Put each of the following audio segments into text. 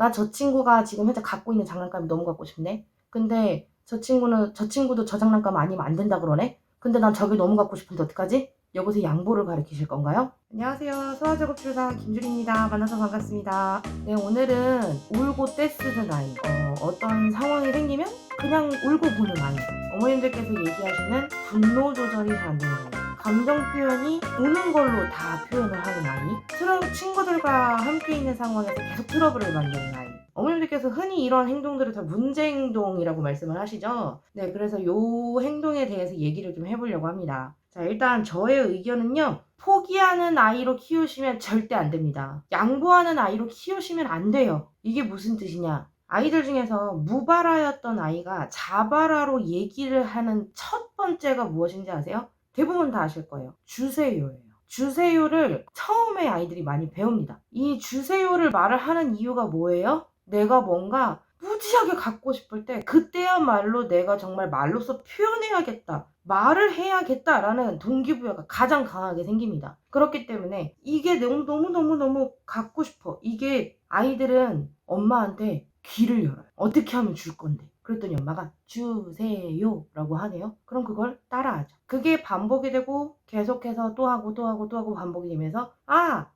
나 저 친구가 지금 현재 갖고 있는 장난감이 너무 갖고 싶네. 근데 저 친구도 저 장난감 아니면 안 된다 그러네. 근데 난 저게 너무 갖고 싶은데 어떡하지? 여기서 양보를 가르치실 건가요? 안녕하세요. 소아작업조사 김주리입니다. 만나서 반갑습니다. 네, 오늘은 울고 떼쓰는 아이. 어떤 상황이 생기면 그냥 울고 보는 아이. 어머님들께서 얘기하시는 분노 조절이 잘 안 되는 아이. 감정 표현이 우는 걸로 다 표현을 하는 아이. 친구들과 함께 있는 상황에서 계속 트러블을 만드는 아이. 어머님들께서 흔히 이런 행동들을 다 문제 행동이라고 말씀을 하시죠. 네, 그래서 이 행동에 대해서 얘기를 좀 해보려고 합니다. 자, 일단 저의 의견은요. 포기하는 아이로 키우시면 절대 안 됩니다. 양보하는 아이로 키우시면 안 돼요. 이게 무슨 뜻이냐? 아이들 중에서 무발화였던 아이가 자발화로 얘기를 하는 첫 번째가 무엇인지 아세요? 대부분 다 아실 거예요. 주세요예요. 주세요를 처음에 아이들이 많이 배웁니다. 이 주세요를 말을 하는 이유가 뭐예요? 내가 뭔가 무지하게 갖고 싶을 때 그때야말로 내가 정말 말로써 표현해야겠다, 말을 해야겠다라는 동기부여가 가장 강하게 생깁니다. 그렇기 때문에 이게 너무 갖고 싶어. 이게 아이들은 엄마한테 귀를 열어요. 어떻게 하면 줄 건데. 그랬더니 엄마가 주세요 라고 하네요. 그럼 그걸 따라하죠. 그게 반복이 되고 계속해서 또 하고 반복이 되면서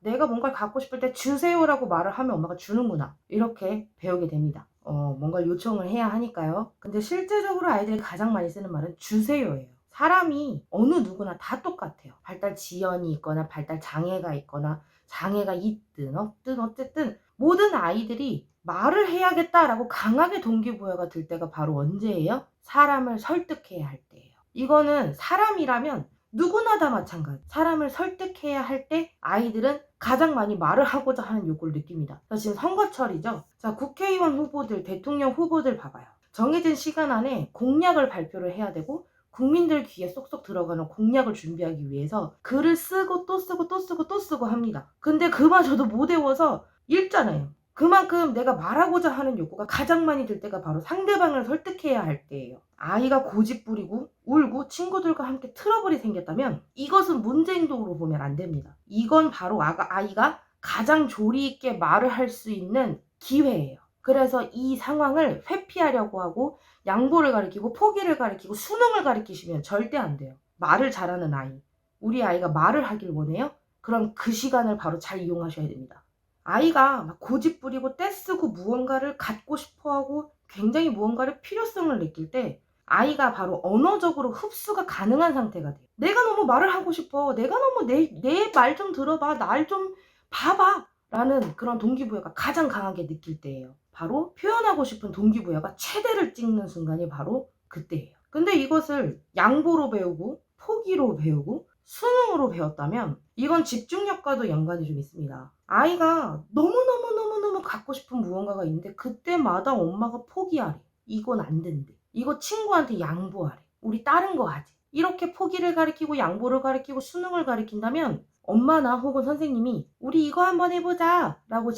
내가 뭔가를 갖고 싶을 때 주세요 라고 말을 하면 엄마가 주는구나, 이렇게 배우게 됩니다. 뭔가를 요청을 해야 하니까요. 근데 실제적으로 아이들이 가장 많이 쓰는 말은 주세요예요. 사람이 어느 누구나 다 똑같아요. 발달 지연이 있거나 발달 장애가 있거나 장애가 있든 없든 어쨌든 모든 아이들이 말을 해야겠다라고 강하게 동기부여가 들 때가 바로 언제예요? 사람을 설득해야 할 때예요. 이거는 사람이라면 누구나 다 마찬가지. 사람을 설득해야 할 때 아이들은 가장 많이 말을 하고자 하는 욕구를 느낍니다. 자, 지금 선거철이죠. 자, 국회의원 후보들, 대통령 후보들 봐봐요. 정해진 시간 안에 공약을 발표를 해야 되고 국민들 귀에 쏙쏙 들어가는 공약을 준비하기 위해서 글을 쓰고 또 쓰고 또 쓰고 또 쓰고 합니다. 근데 그마저도 못 외워서 읽잖아요. 그만큼 내가 말하고자 하는 욕구가 가장 많이 들 때가 바로 상대방을 설득해야 할 때예요. 아이가 고집 부리고 울고 친구들과 함께 트러블이 생겼다면 이것은 문제 행동으로 보면 안 됩니다. 이건 바로 아이가 가장 조리 있게 말을 할 수 있는 기회예요. 그래서 이 상황을 회피하려고 하고 양보를 가리키고 포기를 가리키고 수능을 가리키시면 절대 안 돼요. 말을 잘하는 아이, 우리 아이가 말을 하길 원해요? 그럼 그 시간을 바로 잘 이용하셔야 됩니다. 아이가 막 고집 부리고 떼쓰고 무언가를 갖고 싶어하고 굉장히 무언가를 필요성을 느낄 때 아이가 바로 언어적으로 흡수가 가능한 상태가 돼요. 내가 너무 말을 하고 싶어. 내가 너무 내 말 좀 들어봐. 날 좀 봐봐. 라는 그런 동기부여가 가장 강하게 느낄 때예요. 바로 표현하고 싶은 동기부여가 최대를 찍는 순간이 바로 그때예요. 근데 이것을 양보로 배우고 포기로 배우고 수능으로 배웠다면 이건 집중력과도 연관이 좀 있습니다. 아이가 너무너무 갖고 싶은 무언가가 있는데 그때마다 엄마가 포기하래. 이건 안 된대. 이거 친구한테 양보하래. 우리 다른 거 하지. 이렇게 포기를 가리키고 양보를 가리키고 수능을 가리킨다면 엄마나 혹은 선생님이 우리 이거 한번 해보자 라고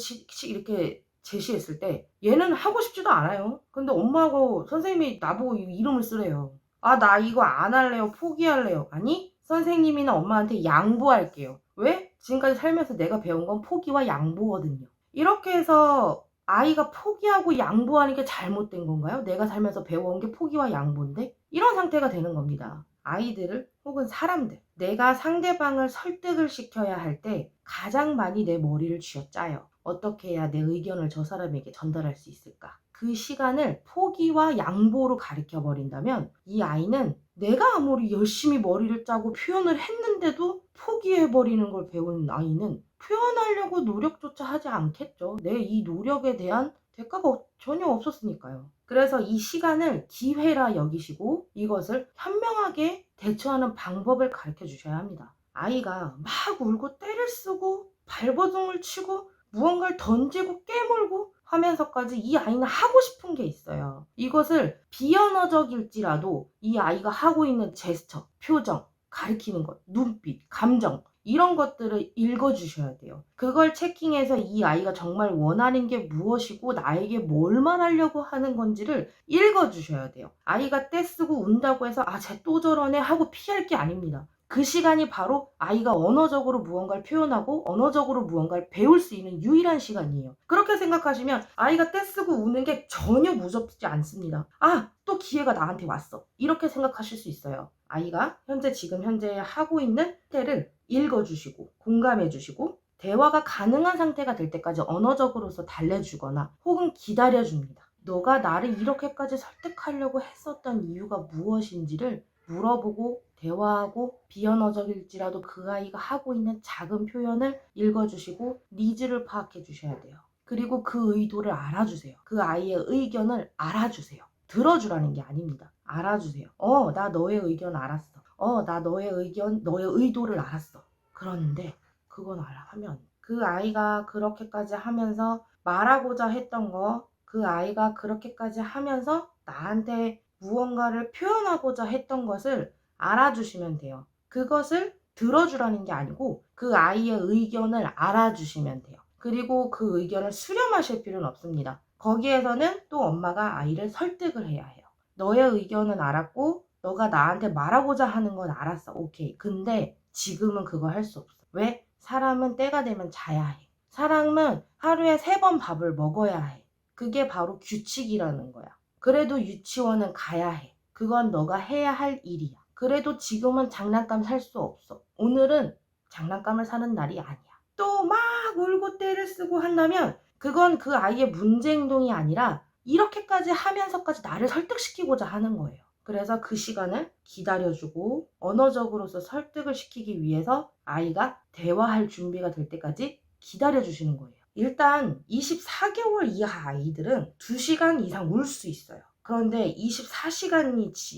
이렇게 제시했을 때 얘는 하고 싶지도 않아요. 근데 엄마하고 선생님이 나보고 이름을 쓰래요. 나 이거 안 할래요. 포기할래요. 아니, 선생님이나 엄마한테 양보할게요. 왜? 지금까지 살면서 내가 배운 건 포기와 양보거든요. 이렇게 해서 아이가 포기하고 양보하는 게 잘못된 건가요? 내가 살면서 배워온 게 포기와 양보인데? 이런 상태가 되는 겁니다. 아이들을 혹은 사람들, 내가 상대방을 설득을 시켜야 할 때 가장 많이 내 머리를 쥐어짜요. 어떻게 해야 내 의견을 저 사람에게 전달할 수 있을까? 그 시간을 포기와 양보로 가르쳐 버린다면 이 아이는 내가 아무리 열심히 머리를 짜고 표현을 했는데도 포기해버리는 걸 배운 아이는 표현하려고 노력조차 하지 않겠죠. 내 이 노력에 대한 대가가 전혀 없었으니까요. 그래서 이 시간을 기회라 여기시고 이것을 현명하게 대처하는 방법을 가르쳐 주셔야 합니다. 아이가 막 울고 때를 쓰고 발버둥을 치고 무언가를 던지고 깨물고 하면서까지 이 아이는 하고 싶은 게 있어요. 이것을 비언어적일지라도 이 아이가 하고 있는 제스처, 표정, 가리키는 것, 눈빛, 감정 이런 것들을 읽어주셔야 돼요. 그걸 체킹해서 이 아이가 정말 원하는 게 무엇이고 나에게 뭘만 하려고 하는 건지를 읽어주셔야 돼요. 아이가 떼쓰고 운다고 해서 쟤 또 저러네 하고 피할 게 아닙니다. 그 시간이 바로 아이가 언어적으로 무언가를 표현하고 언어적으로 무언가를 배울 수 있는 유일한 시간이에요. 그렇게 생각하시면 아이가 떼쓰고 우는 게 전혀 무섭지 않습니다. 아, 또 기회가 나한테 왔어. 이렇게 생각하실 수 있어요. 아이가 지금 현재 하고 있는 때를 읽어주시고 공감해주시고 대화가 가능한 상태가 될 때까지 언어적으로서 달래주거나 혹은 기다려줍니다. 너가 나를 이렇게까지 설득하려고 했었던 이유가 무엇인지를 물어보고 대화하고 비언어적일지라도 그 아이가 하고 있는 작은 표현을 읽어주시고 니즈를 파악해 주셔야 돼요. 그리고 그 의도를 알아주세요. 그 아이의 의견을 알아주세요. 들어주라는 게 아닙니다. 알아주세요. 나 너의 의견 알았어. 나 너의 의견, 너의 의도를 알았어. 그런데 그건 하면 그 아이가 그렇게까지 하면서 말하고자 했던 거, 그 아이가 그렇게까지 하면서 나한테 무언가를 표현하고자 했던 것을 알아주시면 돼요. 그것을 들어주라는 게 아니고 그 아이의 의견을 알아주시면 돼요. 그리고 그 의견을 수렴하실 필요는 없습니다. 거기에서는 또 엄마가 아이를 설득을 해야 해요. 너의 의견은 알았고 너가 나한테 말하고자 하는 건 알았어. 오케이. 근데 지금은 그거 할 수 없어. 왜? 사람은 때가 되면 자야 해. 사람은 하루에 3번 밥을 먹어야 해. 그게 바로 규칙이라는 거야. 그래도 유치원은 가야 해. 그건 너가 해야 할 일이야. 그래도 지금은 장난감 살 수 없어. 오늘은 장난감을 사는 날이 아니야. 또 막 울고 떼를 쓰고 한다면 그건 그 아이의 문제 행동이 아니라 이렇게까지 하면서까지 나를 설득시키고자 하는 거예요. 그래서 그 시간을 기다려주고 언어적으로서 설득을 시키기 위해서 아이가 대화할 준비가 될 때까지 기다려주시는 거예요. 일단 24개월 이하 아이들은 2시간 이상 울 수 있어요. 그런데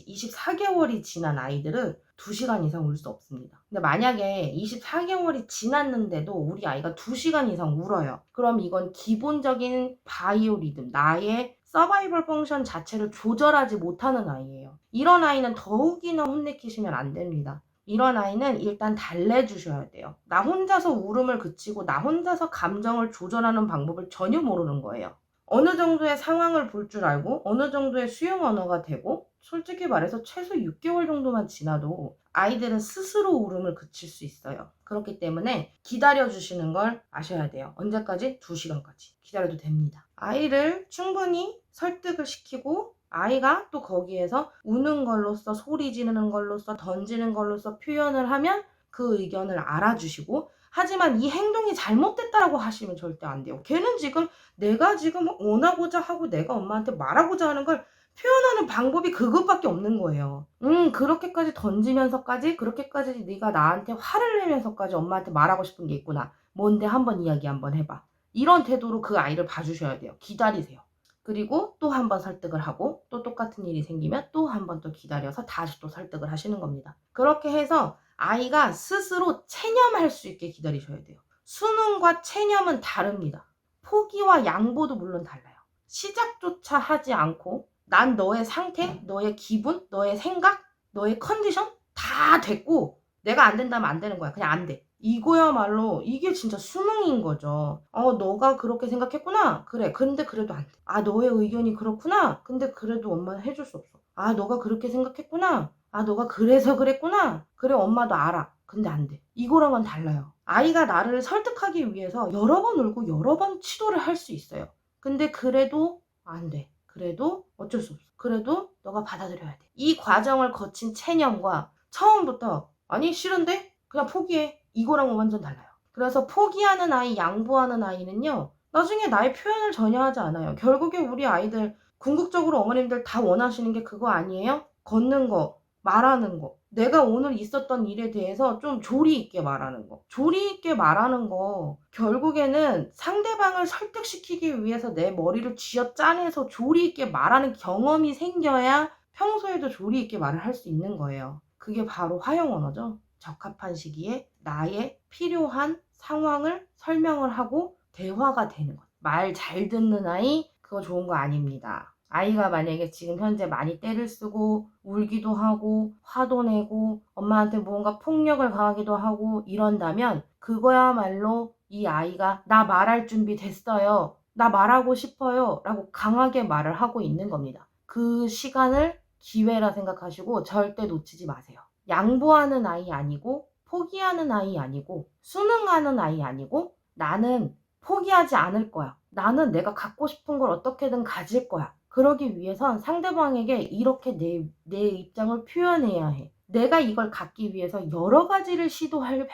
24개월이 지난 아이들은 2시간 이상 울 수 없습니다. 근데 만약에 24개월이 지났는데도 우리 아이가 2시간 이상 울어요. 그럼 이건 기본적인 바이오 리듬, 나의 서바이벌 펑션 자체를 조절하지 못하는 아이예요. 이런 아이는 더욱이나 혼내키시면 안 됩니다. 이런 아이는 일단 달래주셔야 돼요. 나 혼자서 울음을 그치고 나 혼자서 감정을 조절하는 방법을 전혀 모르는 거예요. 어느 정도의 상황을 볼 줄 알고 어느 정도의 수용 언어가 되고 솔직히 말해서 최소 6개월 정도만 지나도 아이들은 스스로 울음을 그칠 수 있어요. 그렇기 때문에 기다려주시는 걸 아셔야 돼요. 언제까지? 2시간까지 기다려도 됩니다. 아이를 충분히 설득을 시키고 아이가 또 거기에서 우는 걸로써 소리 지르는 걸로써 던지는 걸로써 표현을 하면 그 의견을 알아주시고 하지만 이 행동이 잘못됐다라고 하시면 절대 안 돼요. 걔는 지금 내가 지금 원하고자 하고 내가 엄마한테 말하고자 하는 걸 표현하는 방법이 그것밖에 없는 거예요. 그렇게까지 던지면서까지 그렇게까지 네가 나한테 화를 내면서까지 엄마한테 말하고 싶은 게 있구나. 뭔데 한번 이야기 한번 해봐. 이런 태도로 그 아이를 봐주셔야 돼요. 기다리세요. 그리고 또 한 번 설득을 하고 또 똑같은 일이 생기면 또 한 번 또 기다려서 다시 또 설득을 하시는 겁니다. 그렇게 해서 아이가 스스로 체념할 수 있게 기다리셔야 돼요. 수능과 체념은 다릅니다. 포기와 양보도 물론 달라요. 시작조차 하지 않고 난 너의 상태, 너의 기분, 너의 생각, 너의 컨디션 다 됐고 내가 안 된다면 안 되는 거야. 그냥 안 돼. 이거야말로 이게 진짜 수능인 거죠. 너가 그렇게 생각했구나. 그래. 근데 그래도 안 돼. 너의 의견이 그렇구나. 근데 그래도 엄마는 해줄 수 없어. 너가 그렇게 생각했구나. 너가 그래서 그랬구나. 그래, 엄마도 알아. 근데 안 돼. 이거랑은 달라요. 아이가 나를 설득하기 위해서 여러 번 울고 여러 번 시도를 할 수 있어요. 근데 그래도 안 돼. 그래도 어쩔 수 없어. 그래도 너가 받아들여야 돼. 이 과정을 거친 체념과 처음부터 아니 싫은데? 그냥 포기해. 이거랑은 완전 달라요. 그래서 포기하는 아이, 양보하는 아이는요. 나중에 나의 표현을 전혀 하지 않아요. 결국에 우리 아이들 궁극적으로 어머님들 다 원하시는 게 그거 아니에요? 걷는 거, 말하는 거. 내가 오늘 있었던 일에 대해서 좀 조리 있게 말하는 거. 조리 있게 말하는 거 결국에는 상대방을 설득시키기 위해서 내 머리를 쥐어짜내서 조리 있게 말하는 경험이 생겨야 평소에도 조리 있게 말을 할 수 있는 거예요. 그게 바로 화형 언어죠. 적합한 시기에 나의 필요한 상황을 설명을 하고 대화가 되는 것. 말 잘 듣는 아이 그거 좋은 거 아닙니다. 아이가 만약에 지금 현재 많이 떼를 쓰고 울기도 하고 화도 내고 엄마한테 무언가 폭력을 가하기도 하고 이런다면 그거야말로 이 아이가 나 말할 준비 됐어요. 나 말하고 싶어요. 라고 강하게 말을 하고 있는 겁니다. 그 시간을 기회라 생각하시고 절대 놓치지 마세요. 양보하는 아이 아니고 포기하는 아이 아니고 순응하는 아이 아니고 나는 포기하지 않을 거야. 나는 내가 갖고 싶은 걸 어떻게든 가질 거야. 그러기 위해선 상대방에게 이렇게 내 입장을 표현해야 해. 내가 이걸 갖기 위해서 여러 가지를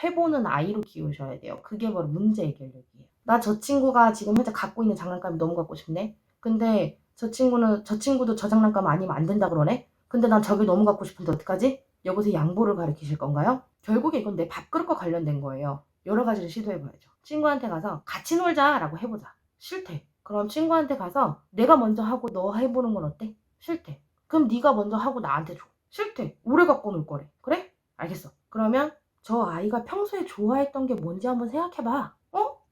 해보는 아이로 키우셔야 돼요. 그게 바로 문제 해결력이에요. 나 저 친구가 지금 현재 갖고 있는 장난감이 너무 갖고 싶네. 근데 저 친구도 저 장난감 아니면 안 된다 그러네. 근데 난 저게 너무 갖고 싶은데 어떡하지? 여기서 양보를 가르치실 건가요? 결국에 이건 내 밥그릇과 관련된 거예요. 여러 가지를 시도해봐야죠. 친구한테 가서 같이 놀자라고 해보자. 싫대. 그럼 친구한테 가서 내가 먼저 하고 너 해보는 건 어때? 싫대. 그럼 네가 먼저 하고 나한테 줘. 싫대. 오래 갖고 놀 거래. 그래? 알겠어. 그러면 저 아이가 평소에 좋아했던 게 뭔지 한번 생각해봐.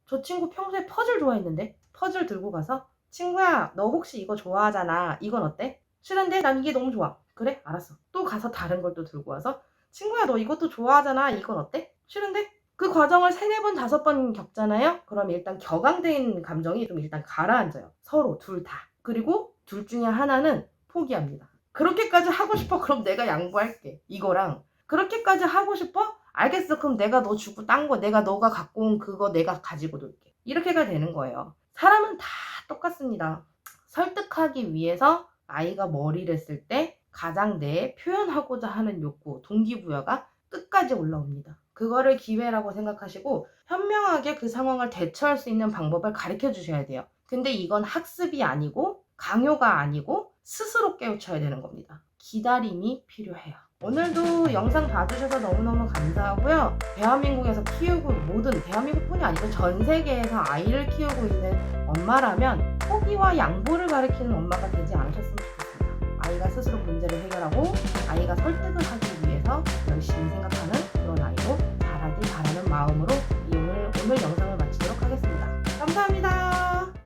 저 친구 평소에 퍼즐 좋아했는데? 퍼즐 들고 가서 친구야 너 혹시 이거 좋아하잖아. 이건 어때? 싫은데? 난 이게 너무 좋아. 그래? 알았어. 또 가서 다른 걸 또 들고 와서 친구야 너 이것도 좋아하잖아. 이건 어때? 싫은데? 그 과정을 3-4번 5번 겪잖아요. 그럼 일단 격앙된 감정이 좀 일단 가라앉아요. 서로 둘 다. 그리고 둘 중에 하나는 포기합니다. 그렇게까지 하고 싶어? 그럼 내가 양보할게. 이거랑 그렇게까지 하고 싶어? 알겠어. 그럼 내가 너 주고 딴 거 너가 갖고 온 그거 내가 가지고 놀게. 이렇게가 되는 거예요. 사람은 다 똑같습니다. 설득하기 위해서 아이가 머리를 쓸 때 가장 내 표현하고자 하는 욕구, 동기부여가 끝까지 올라옵니다. 그거를 기회라고 생각하시고 현명하게 그 상황을 대처할 수 있는 방법을 가르쳐 주셔야 돼요. 근데 이건 학습이 아니고 강요가 아니고 스스로 깨우쳐야 되는 겁니다. 기다림이 필요해요. 오늘도 영상 봐주셔서 너무너무 감사하고요. 대한민국에서 대한민국뿐이 아니고 전 세계에서 아이를 키우고 있는 엄마라면 포기와 양보를 가르치는 엄마가 되지 않으셨으면 좋겠습니다. 아이가 스스로 문제를 해결하고 아이가 설득을 하기 위해서 열심히 생각하는 그런 아이로 자라길 바라는 마음으로 오늘 영상